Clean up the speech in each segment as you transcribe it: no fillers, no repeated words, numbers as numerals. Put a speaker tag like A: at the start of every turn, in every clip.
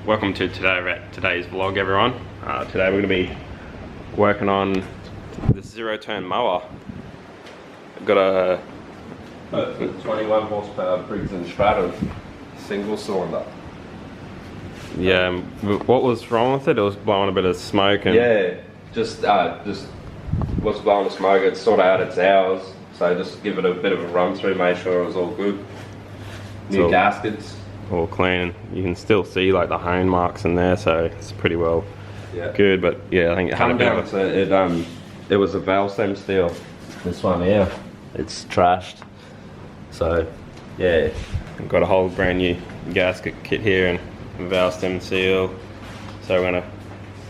A: Welcome to today's vlog, everyone. Today we're going to be working on the Zero Turn mower. I've got a
B: 21 horsepower Briggs & Stratton single cylinder.
A: Yeah, what was wrong with it? It was blowing a bit of smoke and...
B: Yeah, just was blowing the smoke. It sort of had its hours, so just give it a bit of a run through, make sure it was all good. New gaskets. All
A: clean. You can still see like the hone marks in there, so it's pretty well good. But yeah, I think it had a bit of a...
B: it was a valve stem steel. This one here, it's trashed. So yeah,
A: we've got a whole brand new gasket kit here and valve stem seal. So we're gonna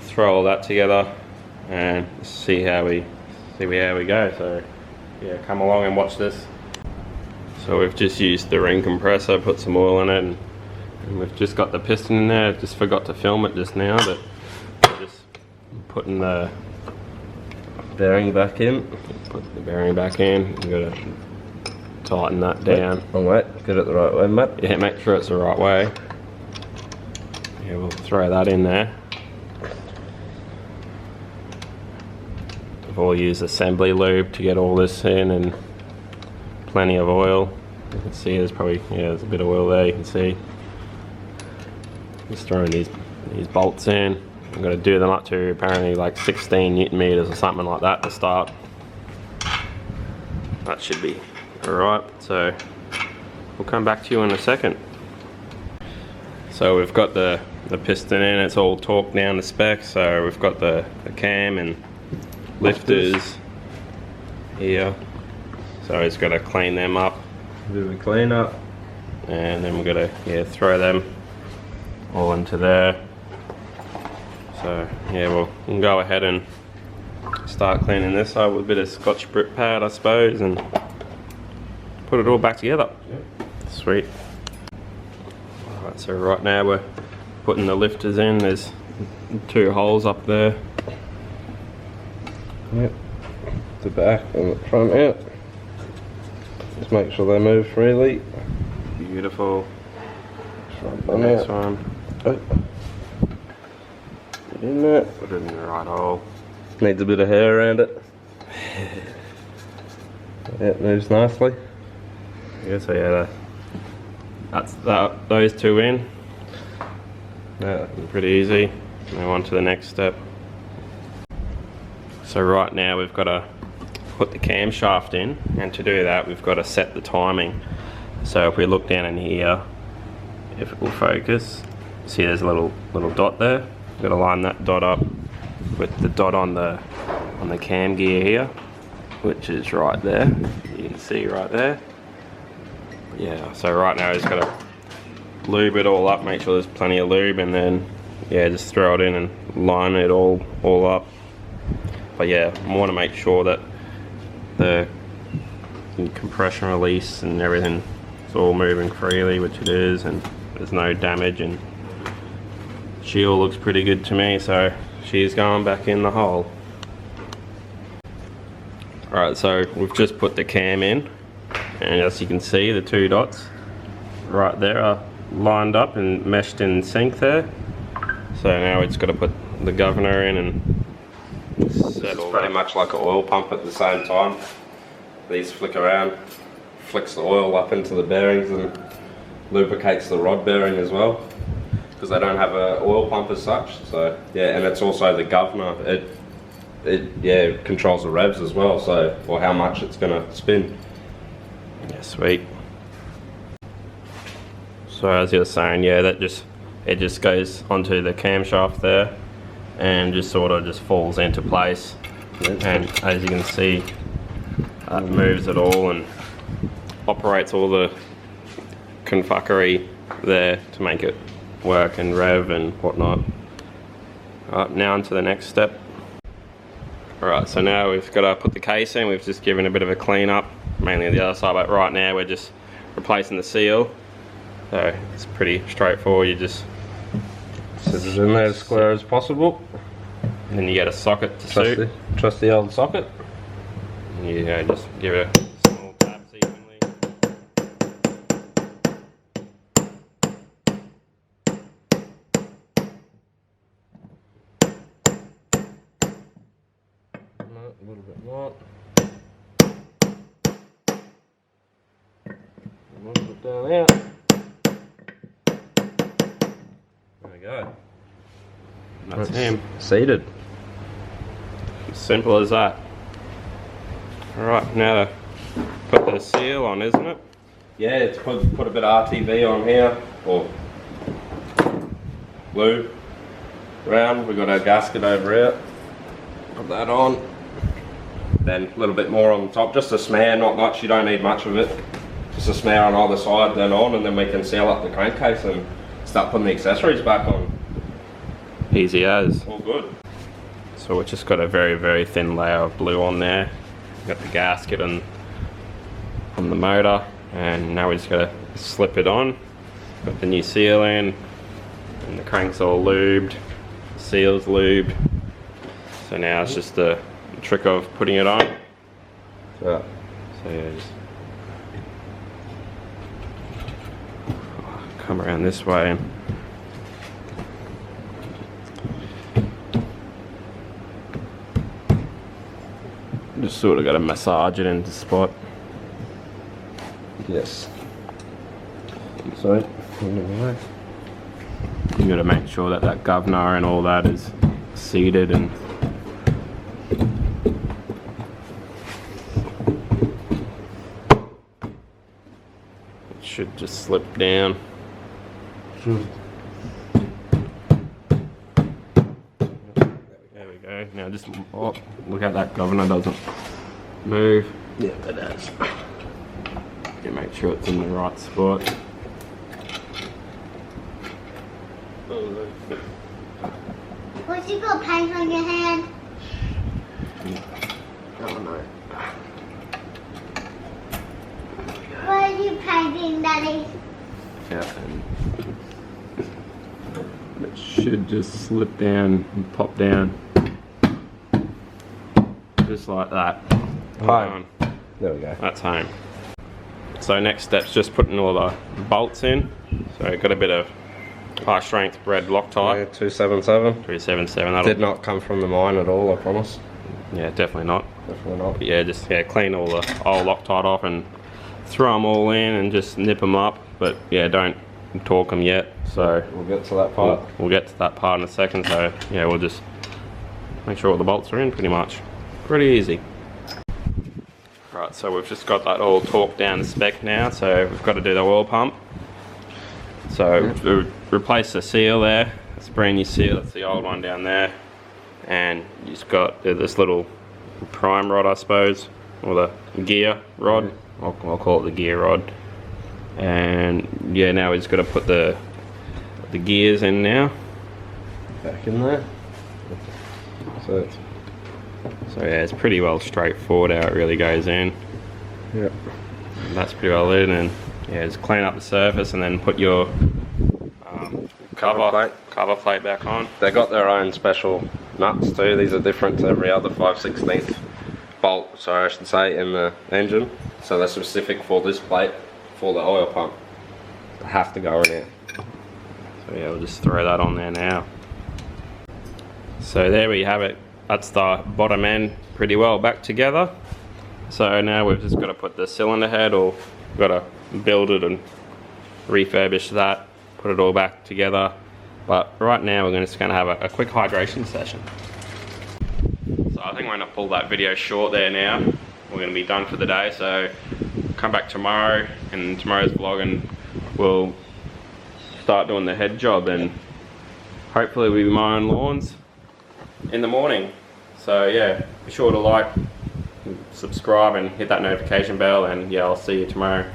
A: throw all that together and see how we go. So yeah, come along and watch this. So we've just used the ring compressor, put some oil in it, and we've just got the piston in there. Just forgot to film it just now, but we're just putting the
B: bearing back in.
A: Put the bearing back in. We've got to tighten that down.
B: Wrong way. Get it the right way, mate.
A: Yeah, make sure it's the right way. Yeah, we'll throw that in there. We'll use assembly lube to get all this in, and plenty of oil. You can see there's probably, there's a bit of oil there, you can see. Just throwing these bolts in. I'm going to do them up to apparently like 16 Newton meters or something like that to start. That should be alright, so we'll come back to you in a second. So we've got the piston in, it's all torqued down to spec, so we've got the cam and lifters here. So it's got to clean them up.
B: A bit of a clean up.
A: And then we're going to throw them all into there. So yeah, we'll go ahead and start cleaning this side with a bit of Scotch Brit pad, I suppose, and put it all back together. Yep. Sweet. Alright, so right now we're putting the lifters in. There's 2 holes up there.
B: Yep. The back and the front out. Just make sure they move freely.
A: Beautiful.
B: The next one. Get in there.
A: Put it in the right hole.
B: Needs a bit of hair around it. It moves nicely.
A: Yeah, so yeah, that's those 2 in. Yeah, pretty easy. Now on to the next step. So right now we've got to put the camshaft in, and to do that we've got to set the timing. So if we look down in here, if it will focus, see there's a little dot there. We've got to line that dot up with the dot on the cam gear here, which is right there. You can see right there. Yeah, so right now we've got to lube it all up, make sure there's plenty of lube, and then just throw it in and line it all up. But yeah, I want to make sure that the compression release and everything is all moving freely, which it is, and there's no damage, and she all looks pretty good to me, so she's going back in the hole. Alright, so we've just put the cam in, and as you can see the 2 dots right there are lined up and meshed in sync there. So now it's got to put the governor in and set all pretty much like an oil pump at the same time. These flick around, flicks the oil up into the bearings and lubricates the rod bearing as well, because they don't have an oil pump as such. So yeah, and it's also the governor. It controls the revs as well, so or how much it's going to spin. Yeah, sweet. So as you were saying, it just goes onto the camshaft there and just sort of just falls into place. And as you can see, that moves it all and operates all the confuckery there to make it work and rev and whatnot. Alright, now on to the next step. Alright, so now we've got to put the case in. We've just given a bit of a clean up, mainly on the other side, but right now we're just replacing the seal. So it's pretty straightforward. You just
B: sit it in there as square as possible.
A: And then you get a socket to suit.
B: Trust the old socket.
A: And you just give it a small tap evenly.
B: A little bit more. A little bit down there. There we go.
A: That's him.
B: Seated.
A: Simple as that. Alright, now to put the seal on, isn't it?
B: Yeah, it's put a bit of RTV on here, or lube around. We've got our gasket over here. Put that on. Then a little bit more on the top, just a smear, not much, you don't need much of it. Just a smear on either side, then on, and then we can seal up the crankcase and start putting the accessories back on.
A: Easy as.
B: All good.
A: So we've just got a very, very thin layer of blue on there. Got the gasket and on the motor, and now we just gotta slip it on. Got the new seal in, and the crank's all lubed, the seal's lubed. So now it's just the trick of putting it on.
B: Yeah.
A: So yeah, just come around this way. Just sort of got to massage it into spot.
B: Yes. So,
A: You got to make sure that that governor and all that is seated, and it should just slip down. There we go. Now just look out that governor doesn't move.
B: yeah, it is.
A: You make sure it's in the right spot.
C: What you got paint on your hand?
B: Oh no.
C: What are you painting, Daddy?
A: Yeah, and it should just slip down and pop down. Just like that.
B: Home. There we go.
A: That's home. So next step's just putting all the bolts in. So got a bit of high strength red
B: Yeah,
A: Loctite.
B: 277.
A: 377. That'll,
B: Did not come from the mine at all, I promise.
A: yeah, definitely not.
B: Definitely not.
A: But yeah, just clean all the old Loctite off and throw them all in and just nip them up. But yeah, don't torque them yet. So
B: We'll get to that part.
A: we'll get to that part in a second. So yeah, we'll just make sure all the bolts are in pretty much. Pretty easy. Right, so we've just got that all torqued down to spec now. So we've got to do the oil pump. So we replace the seal there. It's a brand new seal. It's the old one down there. And you just got this little prime rod, I suppose, or the gear rod. I'll call it the gear rod. And yeah, now we just got to put the gears in now.
B: Back in there. So
A: So yeah, it's pretty well straightforward how it really goes in.
B: yeah.
A: And that's pretty well in, and yeah, just clean up the surface and then put your cover plate back on.
B: They got their own special nuts too. These are different to every other 5/16 bolt, sorry I should say, in the engine. So they're specific for this plate, for the oil pump. They have to go in here.
A: So yeah, we'll just throw that on there now. So there we have it. That's the bottom end pretty well back together. So now we've just got to put the cylinder head, or we've got to build it and refurbish that, put it all back together. But right now we're just going to have a quick hydration session. So I think we're going to pull that video short there now. We're going to be done for the day, so come back tomorrow in tomorrow's vlog and we'll start doing the head job, and hopefully we'll be mowing lawns in the morning. So yeah, be sure to like, subscribe and hit that notification bell, and yeah, I'll see you tomorrow.